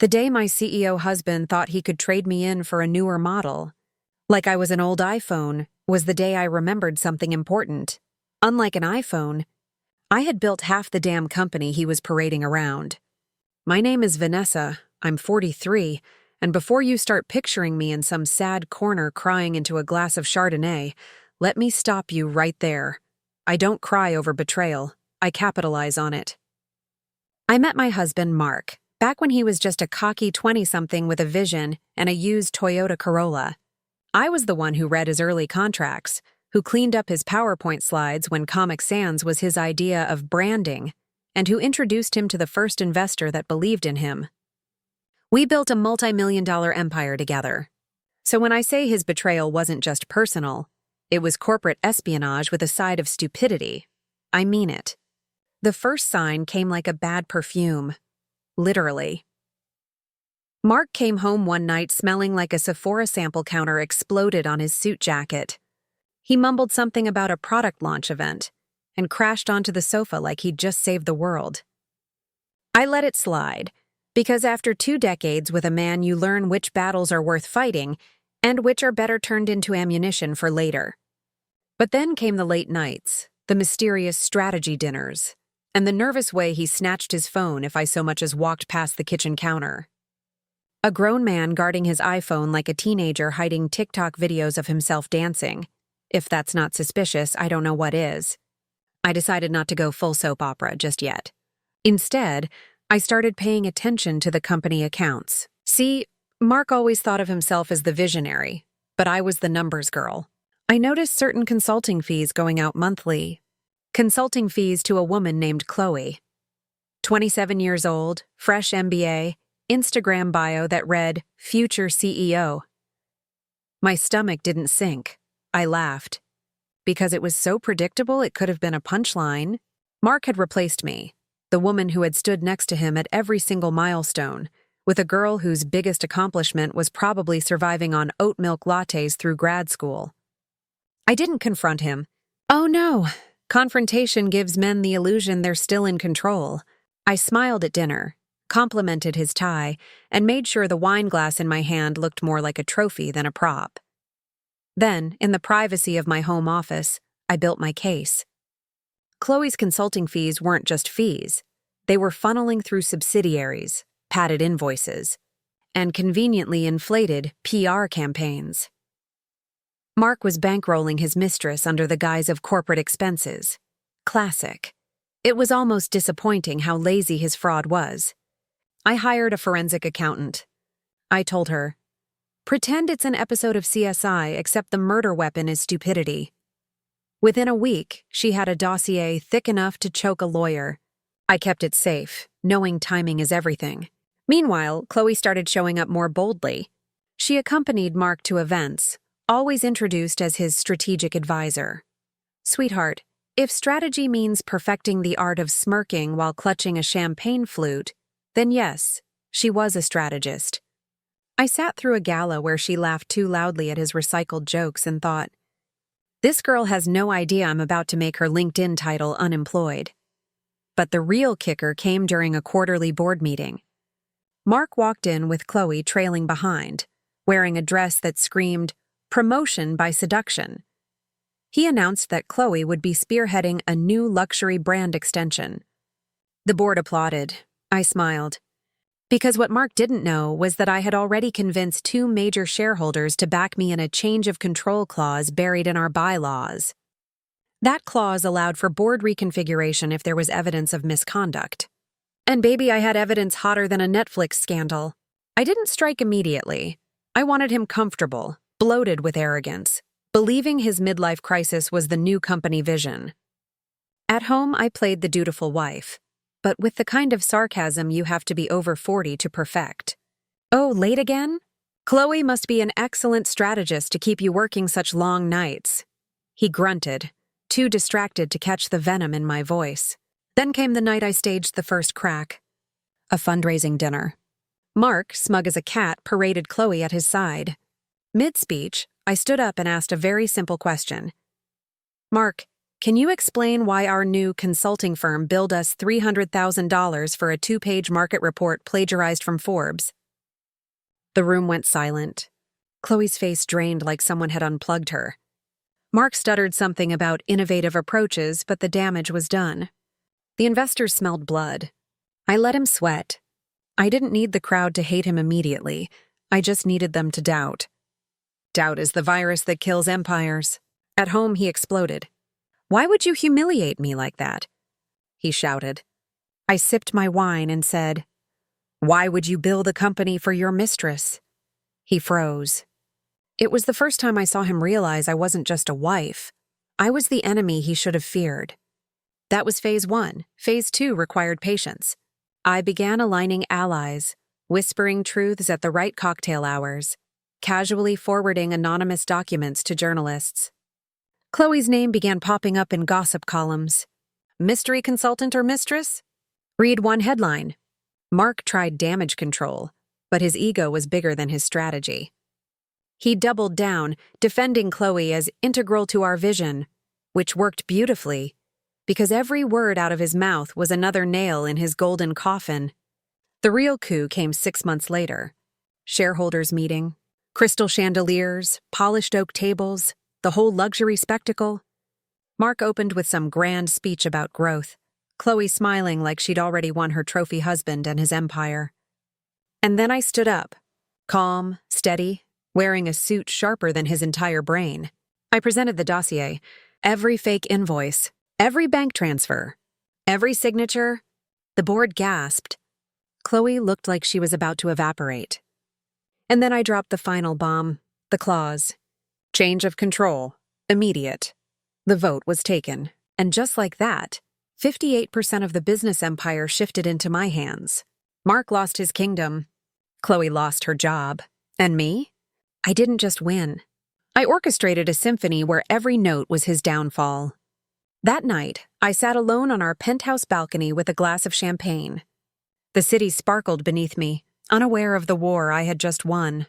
The day my CEO husband thought he could trade me in for a newer model, like I was an old iPhone, was the day I remembered something important. Unlike an iPhone, I had built half the damn company he was parading around. My name is Vanessa, I'm 43, and before you start picturing me in some sad corner crying into a glass of Chardonnay, let me stop you right there. I don't cry over betrayal, I capitalize on it. I met my husband, Mark, back when he was just a cocky 20-something with a vision and a used Toyota Corolla. I was the one who read his early contracts, who cleaned up his PowerPoint slides when Comic Sans was his idea of branding, and who introduced him to the first investor that believed in him. We built a multi-million-dollar empire together. So when I say his betrayal wasn't just personal, it was corporate espionage with a side of stupidity, I mean it. The first sign came like a bad perfume. Literally. Mark came home one night smelling like a Sephora sample counter exploded on his suit jacket. He mumbled something about a product launch event and crashed onto the sofa like he'd just saved the world. I let it slide, because after 2 decades with a man you learn which battles are worth fighting and which are better turned into ammunition for later. But then came the late nights, the mysterious strategy dinners, and the nervous way he snatched his phone if I so much as walked past the kitchen counter. A grown man guarding his iPhone like a teenager hiding TikTok videos of himself dancing. If that's not suspicious, I don't know what is. I decided not to go full soap opera just yet. Instead, I started paying attention to the company accounts. See, Mark always thought of himself as the visionary, but I was the numbers girl. I noticed certain consulting fees going out monthly. Consulting fees to a woman named Chloe. 27 years old, fresh MBA, Instagram bio that read, Future CEO. My stomach didn't sink. I laughed. Because it was so predictable it could have been a punchline. Mark had replaced me, the woman who had stood next to him at every single milestone, with a girl whose biggest accomplishment was probably surviving on oat milk lattes through grad school. I didn't confront him. Oh no, confrontation gives men the illusion they're still in control. I smiled at dinner, complimented his tie, and made sure the wine glass in my hand looked more like a trophy than a prop. Then, in the privacy of my home office, I built my case. Chloe's consulting fees weren't just fees. They were funneling through subsidiaries, padded invoices, and conveniently inflated PR campaigns. Mark was bankrolling his mistress under the guise of corporate expenses. Classic. It was almost disappointing how lazy his fraud was. I hired a forensic accountant. I told her, pretend it's an episode of CSI except the murder weapon is stupidity. Within a week, she had a dossier thick enough to choke a lawyer. I kept it safe, knowing timing is everything. Meanwhile, Chloe started showing up more boldly. She accompanied Mark to events, always introduced as his strategic advisor. Sweetheart, if strategy means perfecting the art of smirking while clutching a champagne flute, then yes, she was a strategist. I sat through a gala where she laughed too loudly at his recycled jokes and thought, this girl has no idea I'm about to make her LinkedIn title unemployed. But the real kicker came during a quarterly board meeting. Mark walked in with Chloe trailing behind, wearing a dress that screamed, promotion by seduction. He announced that Chloe would be spearheading a new luxury brand extension. The board applauded. I smiled. Because what Mark didn't know was that I had already convinced 2 major shareholders to back me in a change of control clause buried in our bylaws. That clause allowed for board reconfiguration if there was evidence of misconduct. And baby, I had evidence hotter than a Netflix scandal. I didn't strike immediately. I wanted him comfortable, bloated with arrogance, believing his midlife crisis was the new company vision. At home, I played the dutiful wife, but with the kind of sarcasm you have to be over 40 to perfect. Oh, late again? Chloe must be an excellent strategist to keep you working such long nights. He grunted, too distracted to catch the venom in my voice. Then came the night I staged the first crack. A fundraising dinner. Mark, smug as a cat, paraded Chloe at his side. Mid-speech, I stood up and asked a very simple question. Mark, Can you explain why our new consulting firm billed us $300,000 for a 2-page market report plagiarized from Forbes? The room went silent. Chloe's face drained like someone had unplugged her. Mark stuttered something about innovative approaches, but the damage was done. The investors smelled blood. I let him sweat. I didn't need the crowd to hate him immediately. I just needed them to doubt. Doubt is the virus that kills empires. At home, he exploded. Why would you humiliate me like that? He shouted. I sipped my wine and said, Why would you build a company for your mistress? He froze. It was the first time I saw him realize I wasn't just a wife. I was the enemy he should have feared. That was phase 1. Phase 2 required patience. I began aligning allies, whispering truths at the right cocktail hours, casually forwarding anonymous documents to journalists. Chloe's name began popping up in gossip columns. Mystery consultant or mistress? Read one headline. Mark tried damage control, but his ego was bigger than his strategy. He doubled down, defending Chloe as integral to our vision, which worked beautifully, because every word out of his mouth was another nail in his golden coffin. The real coup came 6 months later. Shareholders' meeting, crystal chandeliers, polished oak tables, the whole luxury spectacle. Mark opened with some grand speech about growth, Chloe smiling like she'd already won her trophy husband and his empire. And then I stood up, calm, steady, wearing a suit sharper than his entire brain. I presented the dossier, every fake invoice, every bank transfer, every signature. The board gasped. Chloe looked like she was about to evaporate. And then I dropped the final bomb, the clause. Change of control. Immediate. The vote was taken, and just like that, 58% of the business empire shifted into my hands. Mark lost his kingdom. Chloe lost her job. And me? I didn't just win. I orchestrated a symphony where every note was his downfall. That night, I sat alone on our penthouse balcony with a glass of champagne. The city sparkled beneath me, unaware of the war I had just won.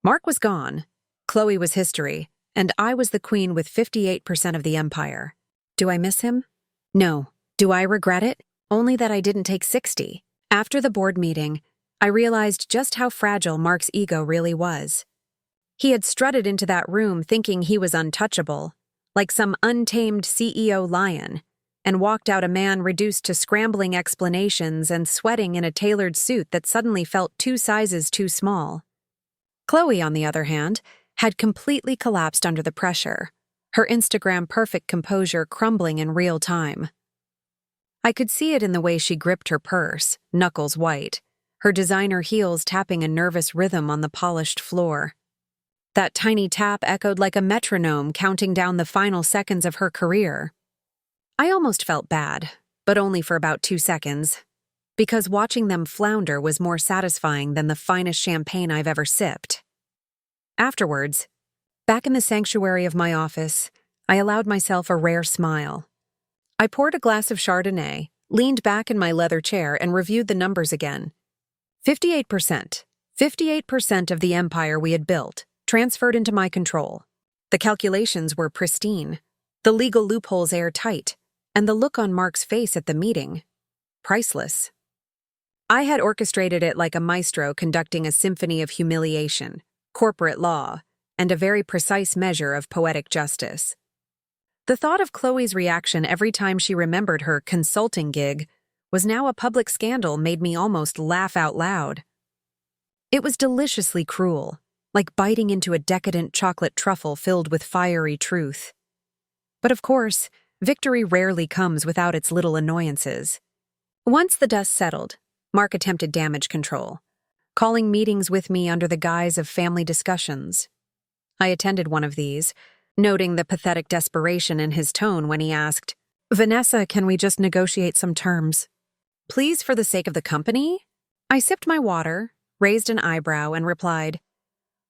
Mark was gone. Chloe was history, and I was the queen with 58% of the empire. Do I miss him? No. Do I regret it? Only that I didn't take 60. After the board meeting, I realized just how fragile Mark's ego really was. He had strutted into that room thinking he was untouchable, like some untamed CEO lion, and walked out a man reduced to scrambling explanations and sweating in a tailored suit that suddenly felt 2 sizes too small. Chloe, on the other hand, had completely collapsed under the pressure, her Instagram-perfect composure crumbling in real time. I could see it in the way she gripped her purse, knuckles white, her designer heels tapping a nervous rhythm on the polished floor. That tiny tap echoed like a metronome counting down the final seconds of her career. I almost felt bad, but only for about 2 seconds, because watching them flounder was more satisfying than the finest champagne I've ever sipped. Afterwards, back in the sanctuary of my office, I allowed myself a rare smile. I poured a glass of Chardonnay, leaned back in my leather chair, and reviewed the numbers again. 58%. 58% of the empire we had built, transferred into my control. The calculations were pristine, the legal loopholes airtight, and the look on Mark's face at the meeting, priceless. I had orchestrated it like a maestro conducting a symphony of humiliation, corporate law, and a very precise measure of poetic justice. The thought of Chloe's reaction every time she remembered her consulting gig was now a public scandal made me almost laugh out loud. It was deliciously cruel, like biting into a decadent chocolate truffle filled with fiery truth. But of course, victory rarely comes without its little annoyances. Once the dust settled, Mark attempted damage control, calling meetings with me under the guise of family discussions. I attended one of these, noting the pathetic desperation in his tone when he asked, "Vanessa, can we just negotiate some terms?" "Please, for the sake of the company?" I sipped my water, raised an eyebrow, and replied,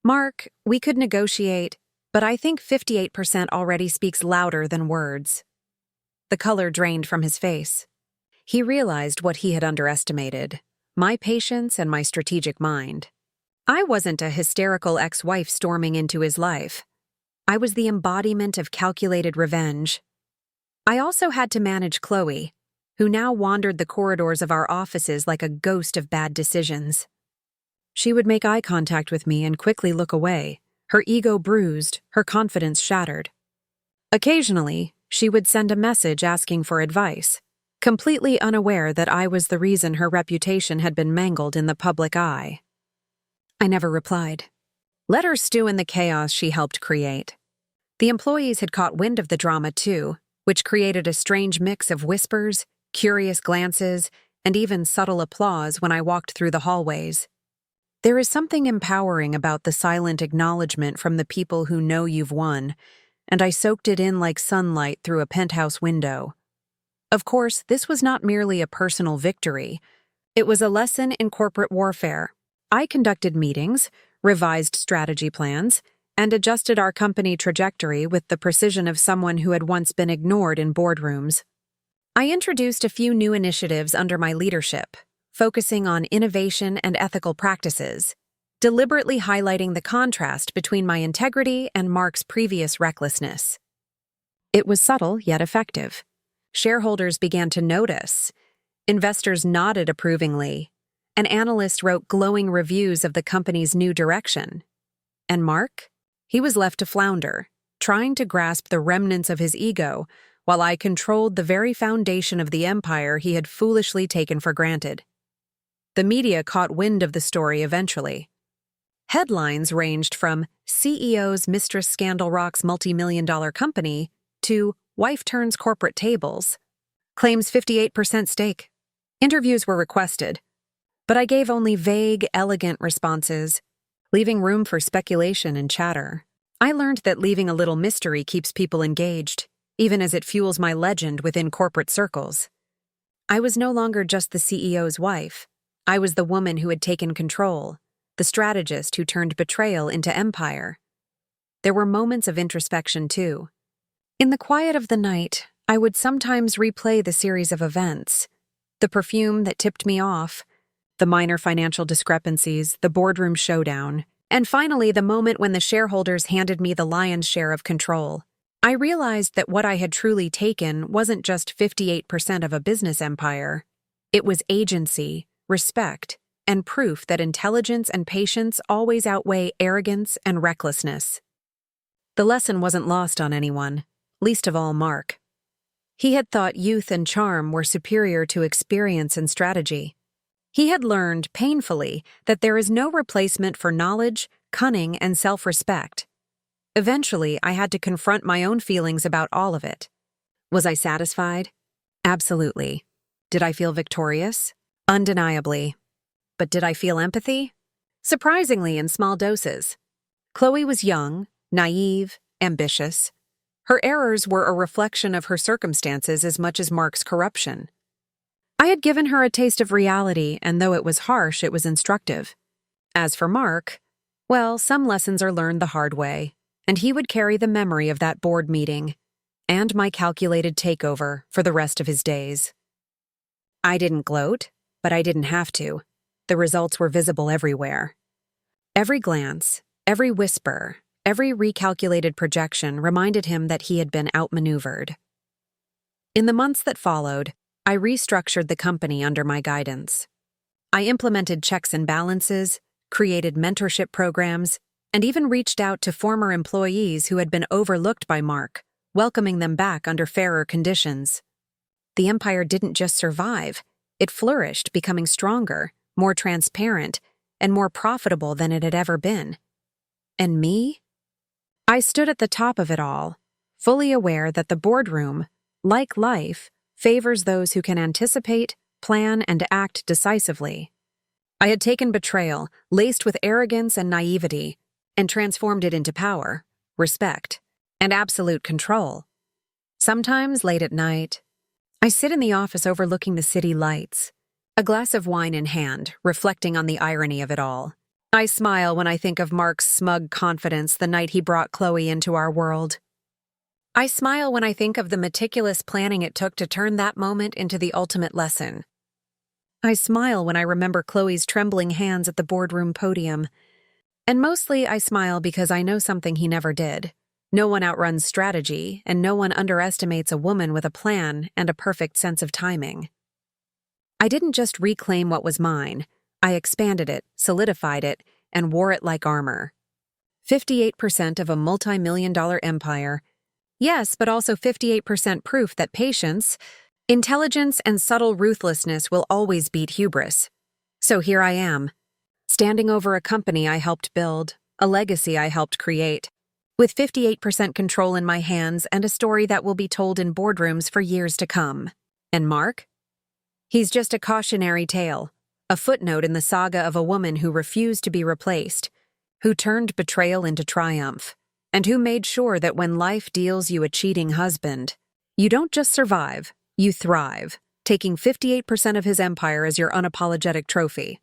"Mark, we could negotiate, but I think 58% already speaks louder than words." The color drained from his face. He realized what he had underestimated, my patience and my strategic mind. I wasn't a hysterical ex-wife storming into his life. I was the embodiment of calculated revenge. I also had to manage Chloe, who now wandered the corridors of our offices like a ghost of bad decisions. She would make eye contact with me and quickly look away, her ego bruised, her confidence shattered. Occasionally, she would send a message asking for advice, completely unaware that I was the reason her reputation had been mangled in the public eye. I never replied. Let her stew in the chaos she helped create. The employees had caught wind of the drama too, which created a strange mix of whispers, curious glances, and even subtle applause when I walked through the hallways. There is something empowering about the silent acknowledgement from the people who know you've won, and I soaked it in like sunlight through a penthouse window. Of course, this was not merely a personal victory. It was a lesson in corporate warfare. I conducted meetings, revised strategy plans, and adjusted our company trajectory with the precision of someone who had once been ignored in boardrooms. I introduced a few new initiatives under my leadership, focusing on innovation and ethical practices, deliberately highlighting the contrast between my integrity and Mark's previous recklessness. It was subtle yet effective. Shareholders began to notice. Investors nodded approvingly. An analyst wrote glowing reviews of the company's new direction. And Mark? He was left to flounder, trying to grasp the remnants of his ego while I controlled the very foundation of the empire he had foolishly taken for granted. The media caught wind of the story eventually. Headlines ranged from CEO's Mistress scandal rocks multi-million-dollar company to wife turns corporate tables, claims 58% stake. Interviews were requested, but I gave only vague, elegant responses, leaving room for speculation and chatter. I learned that leaving a little mystery keeps people engaged, even as it fuels my legend within corporate circles. I was no longer just the CEO's wife. I was the woman who had taken control, the strategist who turned betrayal into empire. There were moments of introspection, too. In the quiet of the night, I would sometimes replay the series of events, the perfume that tipped me off, the minor financial discrepancies, the boardroom showdown, and finally the moment when the shareholders handed me the lion's share of control. I realized that what I had truly taken wasn't just 58% of a business empire. It was agency, respect, and proof that intelligence and patience always outweigh arrogance and recklessness. The lesson wasn't lost on anyone, least of all Mark. He had thought youth and charm were superior to experience and strategy. He had learned, painfully, that there is no replacement for knowledge, cunning, and self-respect. Eventually, I had to confront my own feelings about all of it. Was I satisfied? Absolutely. Did I feel victorious? Undeniably. But did I feel empathy? Surprisingly, in small doses. Chloe was young, naive, ambitious. Her errors were a reflection of her circumstances as much as Mark's corruption. I had given her a taste of reality, and though it was harsh, it was instructive. As for Mark, well, some lessons are learned the hard way, and he would carry the memory of that board meeting and my calculated takeover for the rest of his days. I didn't gloat, but I didn't have to. The results were visible everywhere. Every glance, every whisper, every recalculated projection reminded him that he had been outmaneuvered. In the months that followed, I restructured the company under my guidance. I implemented checks and balances, created mentorship programs, and even reached out to former employees who had been overlooked by Mark, welcoming them back under fairer conditions. The empire didn't just survive, it flourished, becoming stronger, more transparent, and more profitable than it had ever been. And me? I stood at the top of it all, fully aware that the boardroom, like life, favors those who can anticipate, plan, and act decisively. I had taken betrayal, laced with arrogance and naivety, and transformed it into power, respect, and absolute control. Sometimes, late at night, I sit in the office overlooking the city lights, a glass of wine in hand, reflecting on the irony of it all. I smile when I think of Mark's smug confidence the night he brought Chloe into our world. I smile when I think of the meticulous planning it took to turn that moment into the ultimate lesson. I smile when I remember Chloe's trembling hands at the boardroom podium. And mostly I smile because I know something he never did. No one outruns strategy, and no one underestimates a woman with a plan and a perfect sense of timing. I didn't just reclaim what was mine. I expanded it, solidified it, and wore it like armor. 58% of a multi-million-dollar empire. Yes, but also 58% proof that patience, intelligence, and subtle ruthlessness will always beat hubris. So here I am, standing over a company I helped build, a legacy I helped create, with 58% control in my hands and a story that will be told in boardrooms for years to come. And Mark? He's just a cautionary tale, a footnote in the saga of a woman who refused to be replaced, who turned betrayal into triumph, and who made sure that when life deals you a cheating husband, you don't just survive, you thrive, taking 58% of his empire as your unapologetic trophy.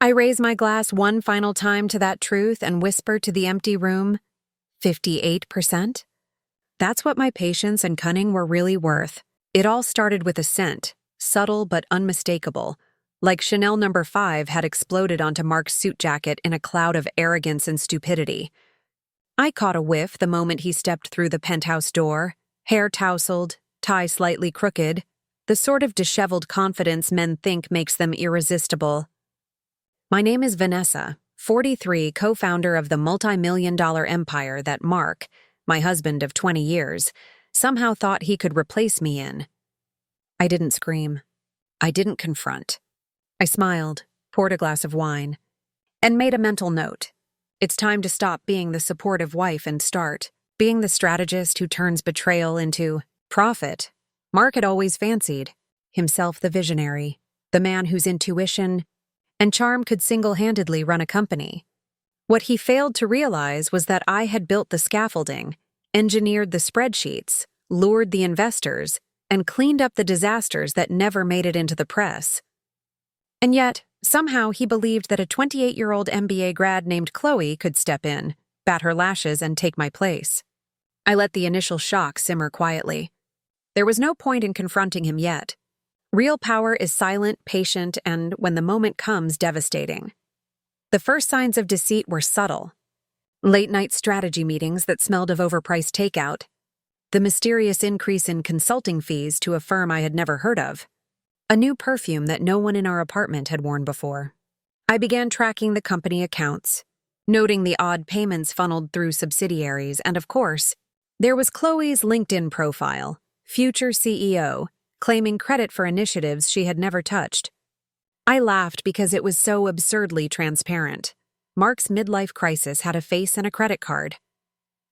I raise my glass one final time to that truth and whisper to the empty room, 58%? That's what my patience and cunning were really worth. It all started with a scent, subtle but unmistakable, like Chanel No. 5 had exploded onto Mark's suit jacket in a cloud of arrogance and stupidity. I caught a whiff the moment he stepped through the penthouse door, hair tousled, tie slightly crooked, the sort of disheveled confidence men think makes them irresistible. My name is Vanessa, 43, co-founder of the multi-million-dollar empire that Mark, my husband of 20 years, somehow thought he could replace me in. I didn't scream. I didn't confront. I smiled, poured a glass of wine, and made a mental note. It's time to stop being the supportive wife and start being the strategist who turns betrayal into profit. Mark had always fancied himself the visionary, the man whose intuition and charm could single-handedly run a company. What he failed to realize was that I had built the scaffolding, engineered the spreadsheets, lured the investors, and cleaned up the disasters that never made it into the press. And yet, somehow he believed that a 28-year-old MBA grad named Chloe could step in, bat her lashes, and take my place. I let the initial shock simmer quietly. There was no point in confronting him yet. Real power is silent, patient, and, when the moment comes, devastating. The first signs of deceit were subtle. Late-night strategy meetings that smelled of overpriced takeout, the mysterious increase in consulting fees to a firm I had never heard of, a new perfume that no one in our apartment had worn before. I began tracking the company accounts, noting the odd payments funneled through subsidiaries, and of course, there was Chloe's LinkedIn profile, future CEO, claiming credit for initiatives she had never touched. I laughed because it was so absurdly transparent. Mark's midlife crisis had a face and a credit card.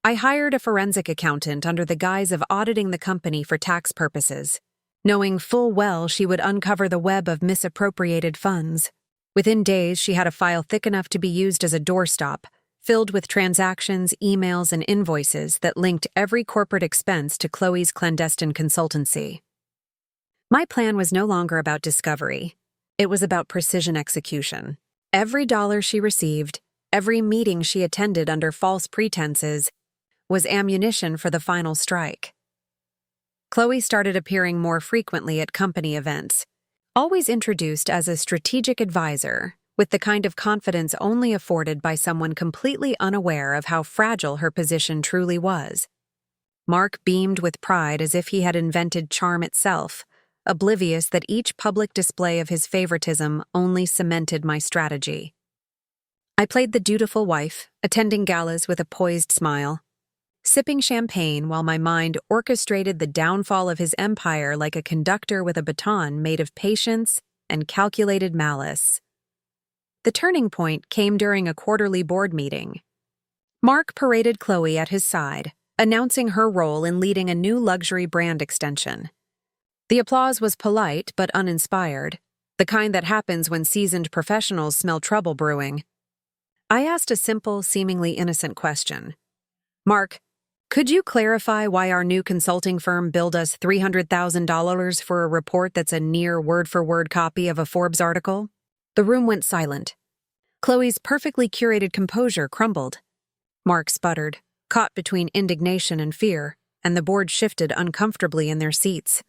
I hired a forensic accountant under the guise of auditing the company for tax purposes, knowing full well she would uncover the web of misappropriated funds. Within days, she had a file thick enough to be used as a doorstop, filled with transactions, emails, and invoices that linked every corporate expense to Chloe's clandestine consultancy. My plan was no longer about discovery. It was about precision execution. Every dollar she received, every meeting she attended under false pretenses, was ammunition for the final strike. Chloe started appearing more frequently at company events, always introduced as a strategic advisor, with the kind of confidence only afforded by someone completely unaware of how fragile her position truly was. Mark beamed with pride as if he had invented charm itself, oblivious that each public display of his favoritism only cemented my strategy. I played the dutiful wife, attending galas with a poised smile, sipping champagne while my mind orchestrated the downfall of his empire like a conductor with a baton made of patience and calculated malice. The turning point came during a quarterly board meeting. Mark paraded Chloe at his side, announcing her role in leading a new luxury brand extension. The applause was polite but uninspired, the kind that happens when seasoned professionals smell trouble brewing. I asked a simple, seemingly innocent question. Mark, could you clarify why our new consulting firm billed us $300,000 for a report that's a near word-for-word copy of a Forbes article? The room went silent. Chloe's perfectly curated composure crumbled. Mark sputtered, caught between indignation and fear, and the board shifted uncomfortably in their seats.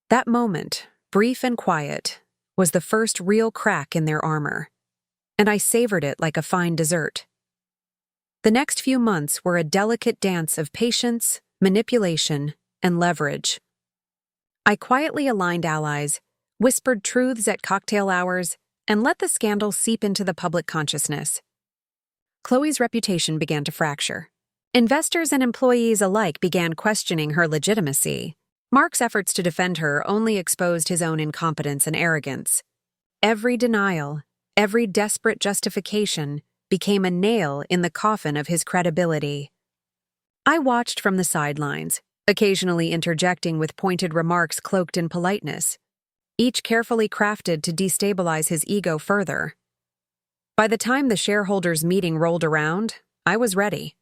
That moment, brief and quiet, was the first real crack in their armor, and I savored it like a fine dessert. The next few months were a delicate dance of patience, manipulation, and leverage. I quietly aligned allies, whispered truths at cocktail hours, and let the scandal seep into the public consciousness. Chloe's reputation began to fracture. Investors and employees alike began questioning her legitimacy. Mark's efforts to defend her only exposed his own incompetence and arrogance. Every denial, every desperate justification became a nail in the coffin of his credibility. I watched from the sidelines, occasionally interjecting with pointed remarks cloaked in politeness, each carefully crafted to destabilize his ego further. By the time the shareholders' meeting rolled around, I was ready.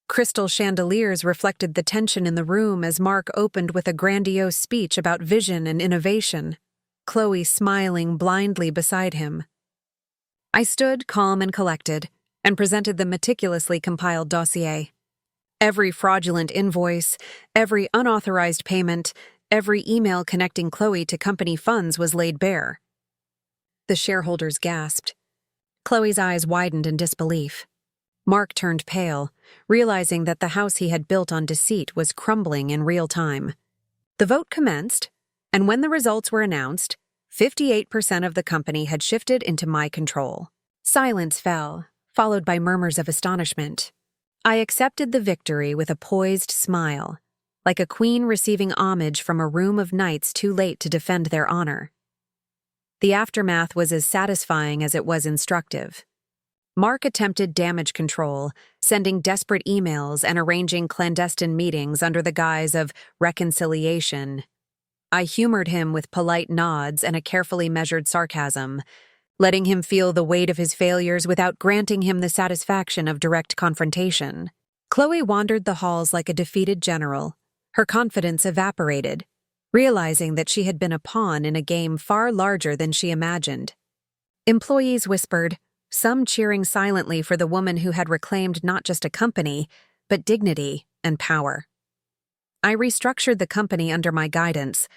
Crystal chandeliers reflected the tension in the room as Mark opened with a grandiose speech about vision and innovation, Chloe smiling blindly beside him. I stood calm and collected and presented the meticulously compiled dossier. Every fraudulent invoice, every unauthorized payment, every email connecting Chloe to company funds was laid bare. The shareholders gasped. Chloe's eyes widened in disbelief. Mark turned pale, realizing that the house he had built on deceit was crumbling in real time. The vote commenced, and when the results were announced, 58% of the company had shifted into my control. Silence fell, followed by murmurs of astonishment. I accepted the victory with a poised smile, like a queen receiving homage from a room of knights too late to defend their honor. The aftermath was as satisfying as it was instructive. Mark attempted damage control, sending desperate emails and arranging clandestine meetings under the guise of reconciliation. I humored him with polite nods and a carefully measured sarcasm, letting him feel the weight of his failures without granting him the satisfaction of direct confrontation. Chloe wandered the halls like a defeated general, her confidence evaporated, realizing that she had been a pawn in a game far larger than she imagined. Employees whispered, some cheering silently for the woman who had reclaimed not just a company, but dignity and power. I restructured the company under my guidance,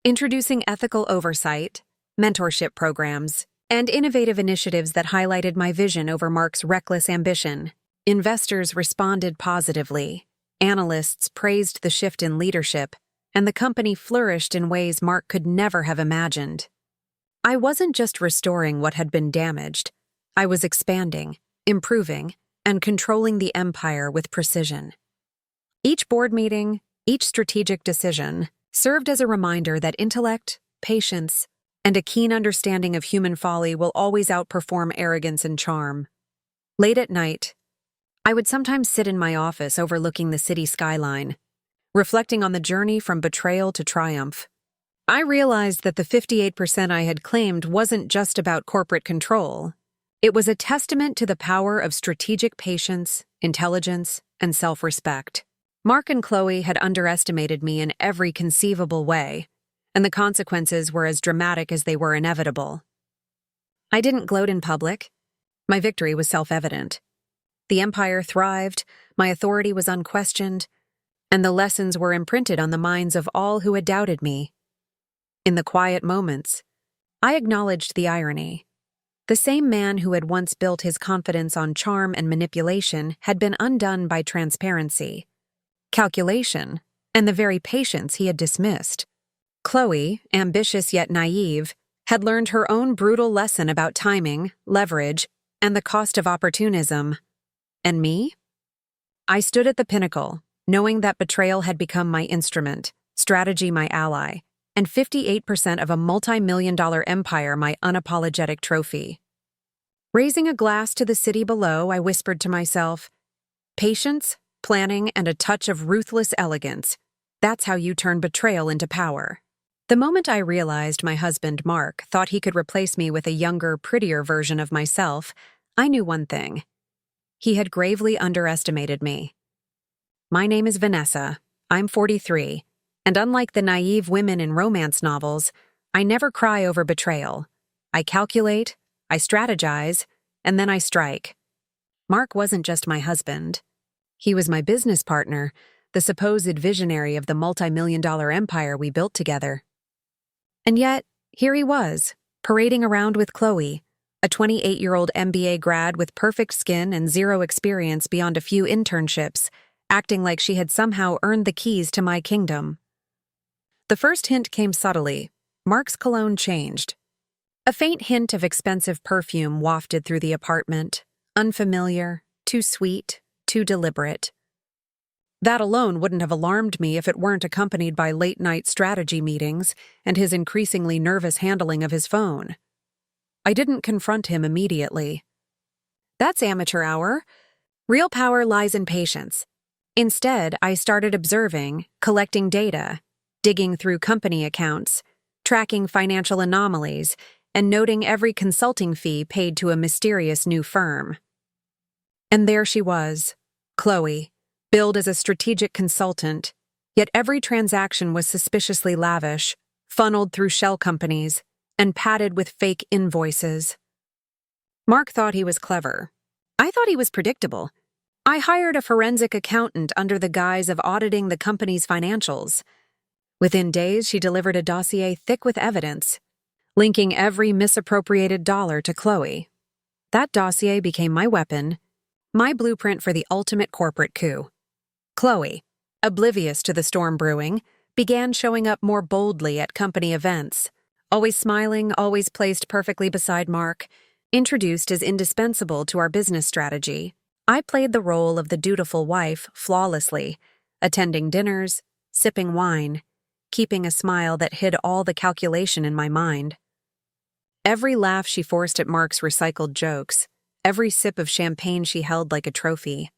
introducing ethical oversight, mentorship programs, and innovative initiatives that highlighted my vision over Mark's reckless ambition. Investors responded positively, analysts praised the shift in leadership, and the company flourished in ways Mark could never have imagined. I wasn't just restoring what had been damaged. I was expanding, improving, and controlling the empire with precision. Each board meeting, each strategic decision, served as a reminder that intellect, patience, and a keen understanding of human folly will always outperform arrogance and charm. Late at night, I would sometimes sit in my office overlooking the city skyline, reflecting on the journey from betrayal to triumph. I realized that the 58% I had claimed wasn't just about corporate control. It was a testament to the power of strategic patience, intelligence, and self-respect. Mark and Chloe had underestimated me in every conceivable way, and the consequences were as dramatic as they were inevitable. I didn't gloat in public. My victory was self-evident. The empire thrived, my authority was unquestioned, and the lessons were imprinted on the minds of all who had doubted me. In the quiet moments, I acknowledged the irony. The same man who had once built his confidence on charm and manipulation had been undone by transparency, calculation, and the very patience he had dismissed. Chloe, ambitious yet naive, had learned her own brutal lesson about timing, leverage, and the cost of opportunism. And me? I stood at the pinnacle, knowing that betrayal had become my instrument, strategy my ally, and 58% of a multi-million-dollar empire my unapologetic trophy. Raising a glass to the city below, I whispered to myself, patience, planning, and a touch of ruthless elegance. That's how you turn betrayal into power. The moment I realized my husband, Mark, thought he could replace me with a younger, prettier version of myself, I knew one thing. He had gravely underestimated me. My name is Vanessa. I'm 43, and unlike the naive women in romance novels, I never cry over betrayal. I calculate, I strategize, and then I strike. Mark wasn't just my husband. He was my business partner, the supposed visionary of the multi-million-dollar empire we built together. And yet, here he was, parading around with Chloe, a 28-year-old MBA grad with perfect skin and zero experience beyond a few internships, acting like she had somehow earned the keys to my kingdom. The first hint came subtly. Mark's cologne changed. A faint hint of expensive perfume wafted through the apartment, unfamiliar, too sweet, too deliberate. That alone wouldn't have alarmed me if it weren't accompanied by late-night strategy meetings and his increasingly nervous handling of his phone. I didn't confront him immediately. That's amateur hour. Real power lies in patience. Instead, I started observing, collecting data, digging through company accounts, tracking financial anomalies, and noting every consulting fee paid to a mysterious new firm. And there she was, Chloe, billed as a strategic consultant, yet every transaction was suspiciously lavish, funneled through shell companies, and padded with fake invoices. Mark thought he was clever. I thought he was predictable. I hired a forensic accountant under the guise of auditing the company's financials. Within days, she delivered a dossier thick with evidence, linking every misappropriated dollar to Chloe. That dossier became my weapon, my blueprint for the ultimate corporate coup. Chloe, oblivious to the storm brewing, began showing up more boldly at company events, always smiling, always placed perfectly beside Mark. Introduced as indispensable to our business strategy, I played the role of the dutiful wife flawlessly, attending dinners, sipping wine, keeping a smile that hid all the calculation in my mind. Every laugh she forced at Mark's recycled jokes, every sip of champagne she held like a trophy,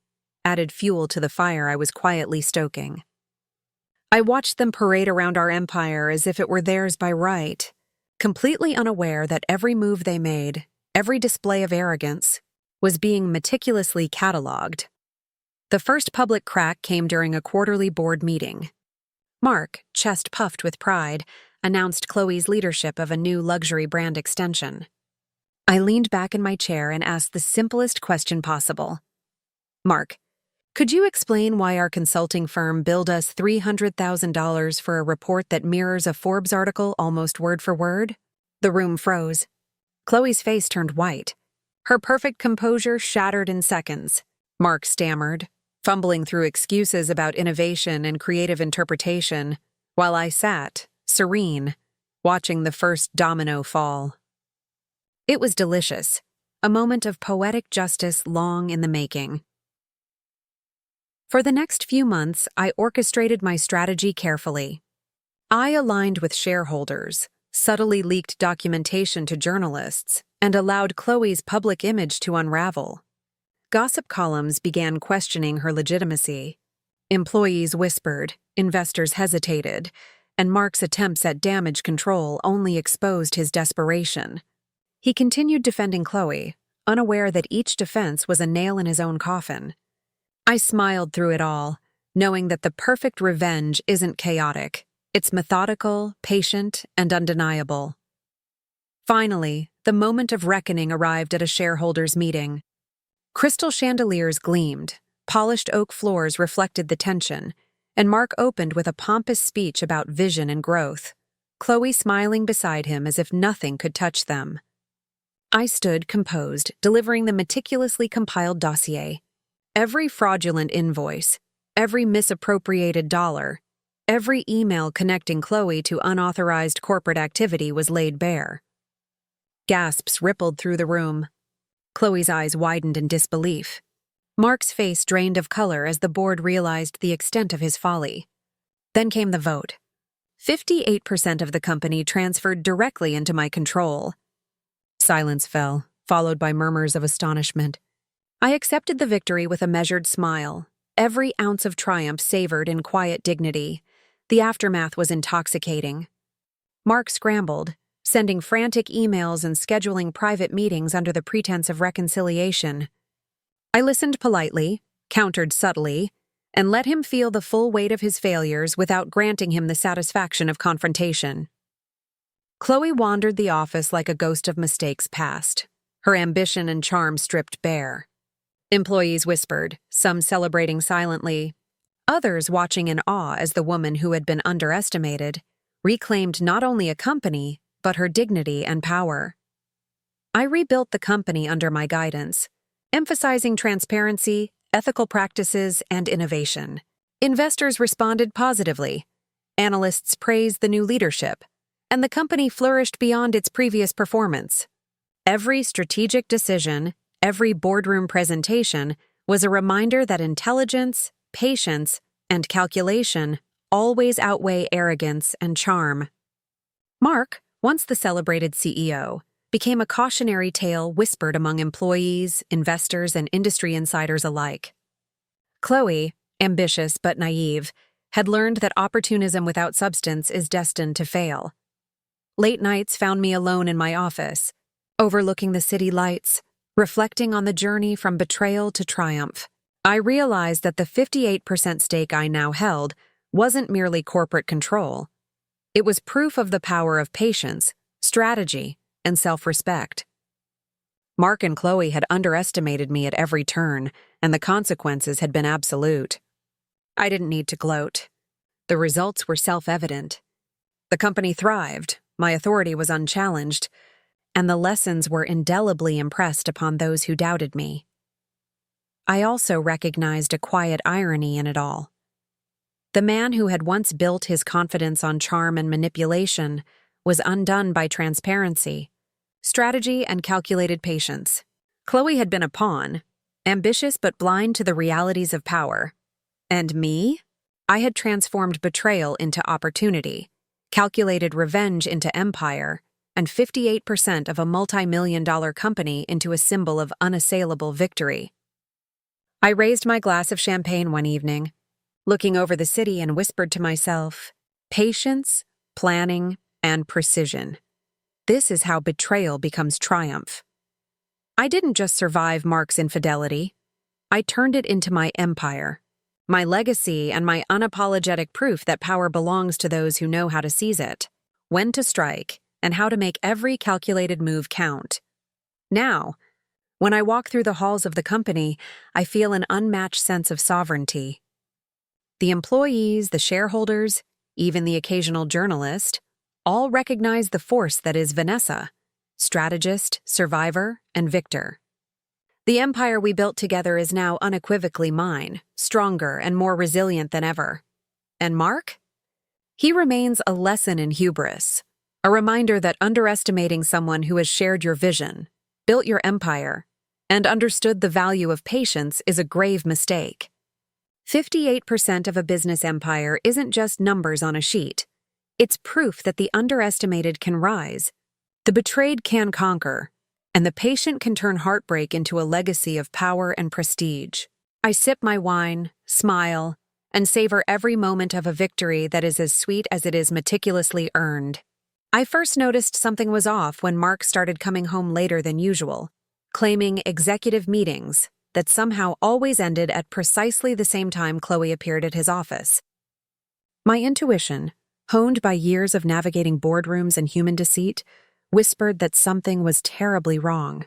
added fuel to the fire I was quietly stoking. I watched them parade around our empire as if it were theirs by right, completely unaware that every move they made, every display of arrogance, was being meticulously catalogued. The first public crack came during a quarterly board meeting. Mark, chest puffed with pride, announced Chloe's leadership of a new luxury brand extension. I leaned back in my chair and asked the simplest question possible. Mark, could you explain why our consulting firm billed us $300,000 for a report that mirrors a Forbes article almost word for word? The room froze. Chloe's face turned white. Her perfect composure shattered in seconds. Mark stammered, fumbling through excuses about innovation and creative interpretation, while I sat, serene, watching the first domino fall. It was delicious, a moment of poetic justice long in the making. For the next few months, I orchestrated my strategy carefully. I aligned with shareholders, subtly leaked documentation to journalists, and allowed Chloe's public image to unravel. Gossip columns began questioning her legitimacy. Employees whispered, investors hesitated, and Mark's attempts at damage control only exposed his desperation. He continued defending Chloe, unaware that each defense was a nail in his own coffin. I smiled through it all, knowing that the perfect revenge isn't chaotic. It's methodical, patient, and undeniable. Finally, the moment of reckoning arrived at a shareholders' meeting. Crystal chandeliers gleamed, polished oak floors reflected the tension, and Mark opened with a pompous speech about vision and growth, Chloe smiling beside him as if nothing could touch them. I stood composed, delivering the meticulously compiled dossier. Every fraudulent invoice, every misappropriated dollar, every email connecting Chloe to unauthorized corporate activity was laid bare. Gasps rippled through the room. Chloe's eyes widened in disbelief. Mark's face drained of color as the board realized the extent of his folly. Then came the vote. 58% of the company transferred directly into my control. Silence fell, followed by murmurs of astonishment. I accepted the victory with a measured smile. Every ounce of triumph savored in quiet dignity. The aftermath was intoxicating. Mark scrambled, sending frantic emails and scheduling private meetings under the pretense of reconciliation. I listened politely, countered subtly, and let him feel the full weight of his failures without granting him the satisfaction of confrontation. Chloe wandered the office like a ghost of mistakes past, her ambition and charm stripped bare. Employees whispered, some celebrating silently, others watching in awe as the woman who had been underestimated reclaimed not only a company, but her dignity and power. I rebuilt the company under my guidance, emphasizing transparency, ethical practices, and innovation. Investors responded positively. Analysts praised the new leadership, and the company flourished beyond its previous performance. Every strategic decision, every boardroom presentation was a reminder that intelligence, patience, and calculation always outweigh arrogance and charm. Mark, once the celebrated CEO, became a cautionary tale whispered among employees, investors, and industry insiders alike. Chloe, ambitious but naive, had learned that opportunism without substance is destined to fail. Late nights found me alone in my office, overlooking the city lights, reflecting on the journey from betrayal to triumph. I realized that the 58% stake I now held wasn't merely corporate control. It was proof of the power of patience, strategy, and self-respect. Mark and Chloe had underestimated me at every turn, and the consequences had been absolute. I didn't need to gloat. The results were self-evident. The company thrived, my authority was unchallenged, and the lessons were indelibly impressed upon those who doubted me. I also recognized a quiet irony in it all. The man who had once built his confidence on charm and manipulation was undone by transparency, strategy, and calculated patience. Chloe had been a pawn, ambitious but blind to the realities of power. And me? I had transformed betrayal into opportunity, calculated revenge into empire, and 58% of a multi-million-dollar company into a symbol of unassailable victory. I raised my glass of champagne one evening, looking over the city, and whispered to myself, patience, planning, and precision. This is how betrayal becomes triumph. I didn't just survive Mark's infidelity. I turned it into my empire, my legacy, and my unapologetic proof that power belongs to those who know how to seize it, when to strike, and how to make every calculated move count. Now, when I walk through the halls of the company, I feel an unmatched sense of sovereignty. The employees, the shareholders, even the occasional journalist, all recognize the force that is Vanessa, strategist, survivor, and victor. The empire we built together is now unequivocally mine, stronger and more resilient than ever. And Mark? He remains a lesson in hubris, a reminder that underestimating someone who has shared your vision, built your empire, and understood the value of patience is a grave mistake. 58% of a business empire isn't just numbers on a sheet. It's proof that the underestimated can rise, the betrayed can conquer, and the patient can turn heartbreak into a legacy of power and prestige. I sip my wine, smile, and savor every moment of a victory that is as sweet as it is meticulously earned. I first noticed something was off when Mark started coming home later than usual, claiming executive meetings that somehow always ended at precisely the same time Chloe appeared at his office. My intuition, honed by years of navigating boardrooms and human deceit, whispered that something was terribly wrong.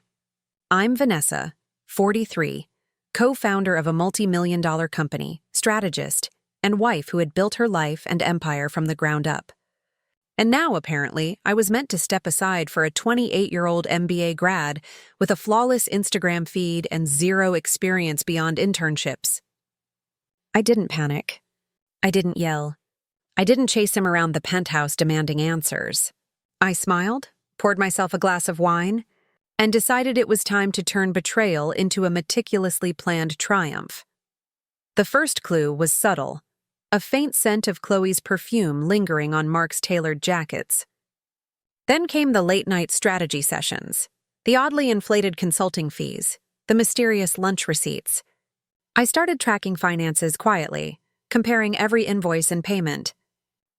I'm Vanessa, 43, co-founder of a multi-million-dollar company, strategist, and wife who had built her life and empire from the ground up. And now, apparently, I was meant to step aside for a 28-year-old MBA grad with a flawless Instagram feed and zero experience beyond internships. I didn't panic. I didn't yell. I didn't chase him around the penthouse demanding answers. I smiled, poured myself a glass of wine, and decided it was time to turn betrayal into a meticulously planned triumph. The first clue was subtle, a faint scent of Chloe's perfume lingering on Mark's tailored jackets. Then came the late-night strategy sessions, the oddly inflated consulting fees, the mysterious lunch receipts. I started tracking finances quietly, comparing every invoice and payment.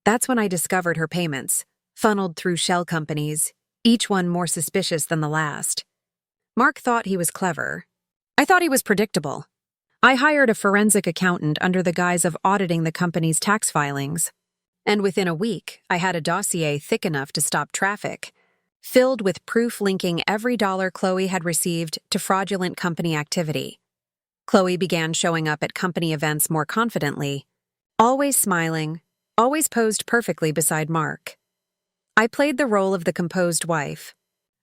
That's when I discovered her payments, funneled through shell companies, each one more suspicious than the last. Mark thought he was clever. I thought he was predictable. I hired a forensic accountant under the guise of auditing the company's tax filings. And within a week, I had a dossier thick enough to stop traffic, filled with proof linking every dollar Chloe had received to fraudulent company activity. Chloe began showing up at company events more confidently, always smiling, always posed perfectly beside Mark. I played the role of the composed wife,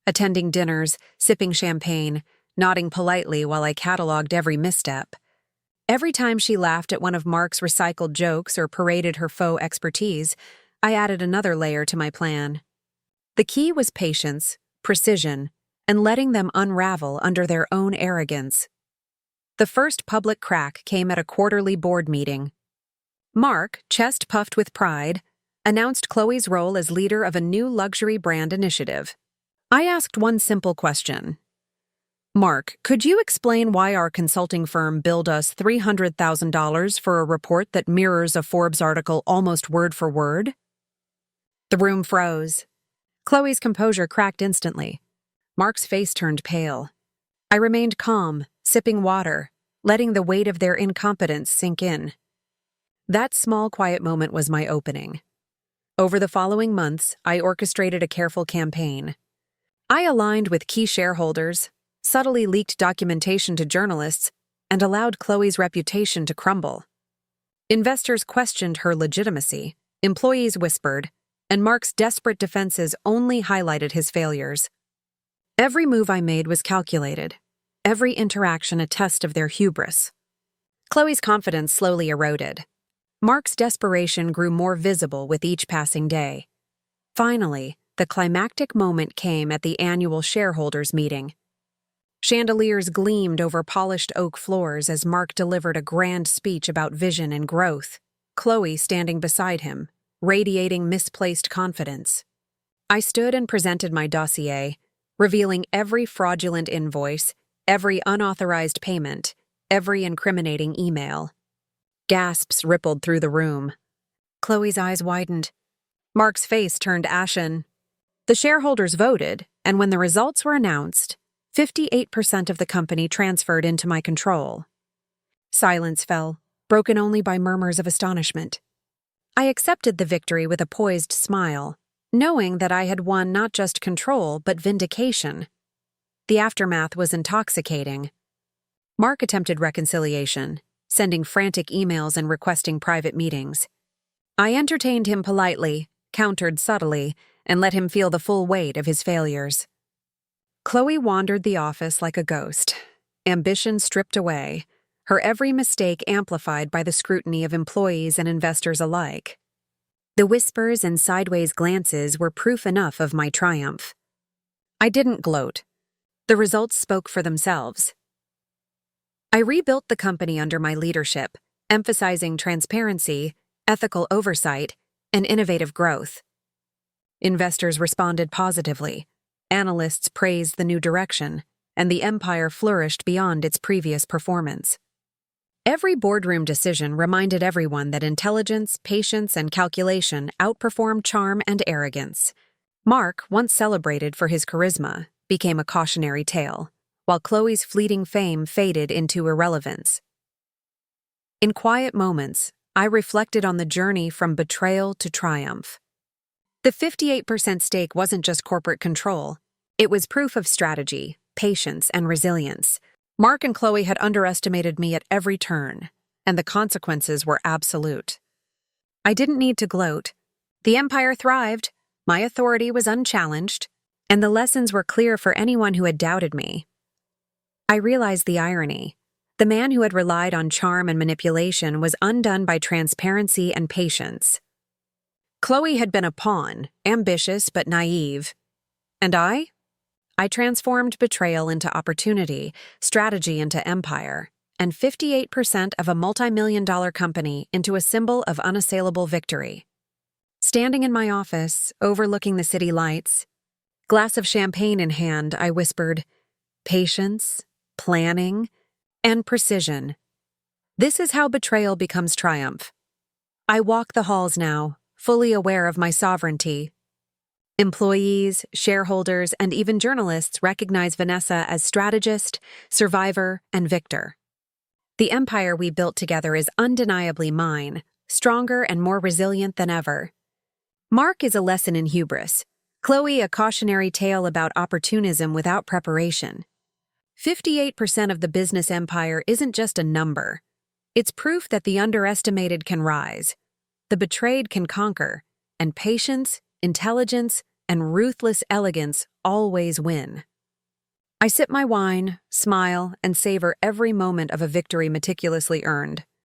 attending dinners, sipping champagne, nodding politely while I cataloged every misstep. Every time she laughed at one of Mark's recycled jokes or paraded her faux expertise, I added another layer to my plan. The key was patience, precision, and letting them unravel under their own arrogance. The first public crack came at a quarterly board meeting. Mark, chest puffed with pride, announced Chloe's role as leader of a new luxury brand initiative. I asked one simple question. Mark, could you explain why our consulting firm billed us $300,000 for a report that mirrors a Forbes article almost word for word? The room froze. Chloe's composure cracked instantly. Mark's face turned pale. I remained calm, sipping water, letting the weight of their incompetence sink in. That small, quiet moment was my opening. Over the following months, I orchestrated a careful campaign. I aligned with key shareholders, subtly leaked documentation to journalists, and allowed Chloe's reputation to crumble. Investors questioned her legitimacy, employees whispered, and Mark's desperate defenses only highlighted his failures. Every move I made was calculated, every interaction a test of their hubris. Chloe's confidence slowly eroded. Mark's desperation grew more visible with each passing day. Finally, the climactic moment came at the annual shareholders' meeting. Chandeliers gleamed over polished oak floors as Mark delivered a grand speech about vision and growth, Chloe standing beside him, radiating misplaced confidence. I stood and presented my dossier, revealing every fraudulent invoice, every unauthorized payment, every incriminating email. Gasps rippled through the room. Chloe's eyes widened. Mark's face turned ashen. The shareholders voted, and when the results were announced, 58% of the company transferred into my control. Silence fell, broken only by murmurs of astonishment. I accepted the victory with a poised smile, knowing that I had won not just control but vindication. The aftermath was intoxicating. Mark attempted reconciliation, sending frantic emails and requesting private meetings. I entertained him politely, countered subtly, and let him feel the full weight of his failures. Chloe wandered the office like a ghost, ambition stripped away, her every mistake amplified by the scrutiny of employees and investors alike. The whispers and sideways glances were proof enough of my triumph. I didn't gloat. The results spoke for themselves. I rebuilt the company under my leadership, emphasizing transparency, ethical oversight, and innovative growth. Investors responded positively. Analysts praised the new direction, and the empire flourished beyond its previous performance. Every boardroom decision reminded everyone that intelligence, patience, and calculation outperformed charm and arrogance. Mark, once celebrated for his charisma, became a cautionary tale, while Chloe's fleeting fame faded into irrelevance. In quiet moments, I reflected on the journey from betrayal to triumph. The 58% stake wasn't just corporate control. It was proof of strategy, patience, and resilience. Mark and Chloe had underestimated me at every turn, and the consequences were absolute. I didn't need to gloat. The empire thrived, my authority was unchallenged, and the lessons were clear for anyone who had doubted me. I realized the irony. The man who had relied on charm and manipulation was undone by transparency and patience. Chloe had been a pawn, ambitious but naive. And I transformed betrayal into opportunity, strategy into empire, and 58% of a multi-million-dollar company into a symbol of unassailable victory. Standing in my office, overlooking the city lights, glass of champagne in hand, I whispered, "Patience, planning, and precision. This is how betrayal becomes triumph." I walk the halls now, fully aware of my sovereignty. Employees, shareholders, and even journalists recognize Vanessa as strategist, survivor, and victor. The empire we built together is undeniably mine, stronger and more resilient than ever. Mark is a lesson in hubris. Chloe a cautionary tale about opportunism without preparation. 58% of the business empire isn't just a number. It's proof that the underestimated can rise, the betrayed can conquer, and patience, intelligence, and ruthless elegance always win. I sip my wine, smile, and savor every moment of a victory meticulously earned.